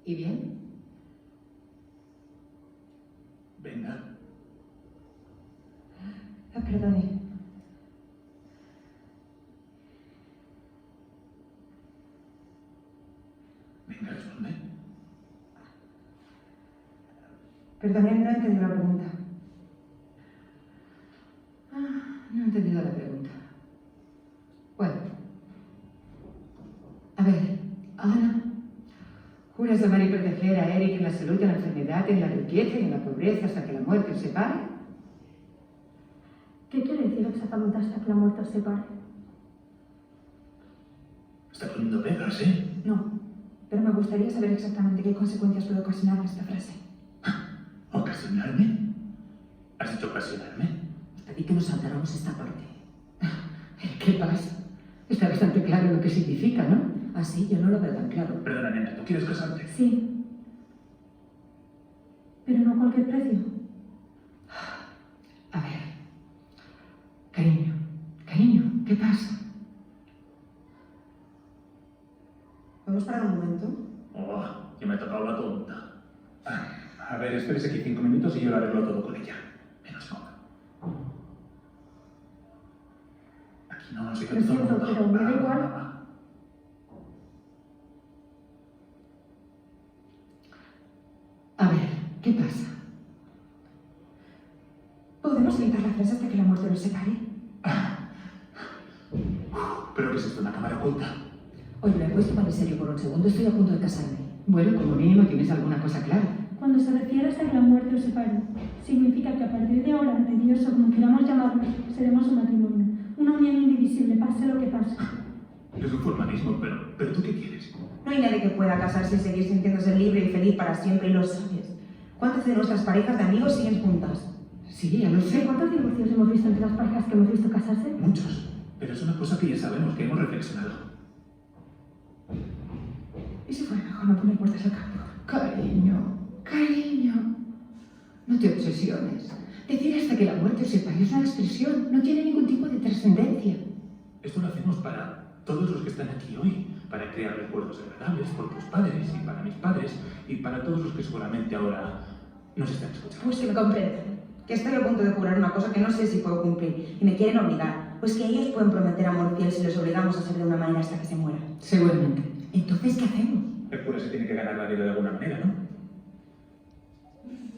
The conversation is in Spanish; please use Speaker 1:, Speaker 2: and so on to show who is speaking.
Speaker 1: ¿Y bien?
Speaker 2: Venga.
Speaker 1: Perdone.
Speaker 2: Venga, responde.
Speaker 1: Perdone, no he entendido la pregunta. No he entendido la pregunta. Bueno. A ver, Ana. ¿Juras amar y proteger a Eric en la salud, en la enfermedad, en la riqueza y en la pobreza hasta que la muerte os separe?
Speaker 3: ¿Qué quiere decir exactamente hasta que la muerte os separe?
Speaker 2: Está poniendo pegas, ¿eh?
Speaker 1: No, pero me gustaría saber exactamente qué consecuencias puede ocasionar esta frase.
Speaker 2: ¿Ocasionarme? ¿Has dicho ocasionarme?
Speaker 1: Os pedí que nos saltáramos esta parte. ¿Qué pasa? Está bastante claro lo que significa, ¿no? Así yo no lo veo tan claro.
Speaker 2: Perdona, nena, ¿tú quieres casarte?
Speaker 3: Sí. Pero no a cualquier precio.
Speaker 1: A ver. Cariño, ¿qué pasa? ¿Podemos parar un momento?
Speaker 2: Oh, que me ha tocado la tonta. A ver, espérese aquí 5 minutos y yo lo arreglo todo con ella. Menos mal. Aquí no sé qué
Speaker 3: Lo siento, pero me da igual.
Speaker 1: A ver, ¿qué pasa? ¿Podemos evitar la frase hasta que la muerte nos separe?
Speaker 2: ¿Pero qué es esto, una cámara oculta?
Speaker 1: Oye, me he puesto mal en serio por un segundo. Estoy a punto de casarme. Bueno, como mínimo tienes alguna cosa clara.
Speaker 3: Cuando se refiere hasta que la muerte os separe, significa que a partir de ahora, ante Dios o como queramos llamarlo, seremos un matrimonio. Una unión indivisible, pase lo que pase.
Speaker 2: Es un formalismo, pero ¿tú qué quieres?
Speaker 4: No hay nadie que pueda casarse y seguir sintiéndose libre y feliz para siempre, y lo sabes. ¿Cuántas de nuestras parejas de amigos siguen juntas?
Speaker 1: Sí, ya lo sé.
Speaker 3: ¿Cuántos divorcios hemos visto entre las parejas que hemos visto casarse?
Speaker 2: Muchos. Pero es una cosa que ya sabemos, que hemos reflexionado.
Speaker 1: ¿Y si fuera mejor no poner puertas al campo? Cariño. No te obsesiones. Decir hasta que la muerte os separe es una expresión. No tiene ningún tipo de trascendencia.
Speaker 2: Esto lo hacemos para todos los que están aquí hoy, para crear recuerdos agradables por tus padres y para mis padres y para todos los que seguramente ahora nos están escuchando.
Speaker 4: Pues que me comprendan. Que estoy a punto de jurar una cosa que no sé si puedo cumplir y me quieren obligar. Pues que ellos pueden prometer amor fiel si los obligamos a ser de una manera hasta que se mueran.
Speaker 1: Seguramente. Entonces, ¿qué hacemos?
Speaker 2: El cura se tiene que ganar la vida de alguna manera, ¿no?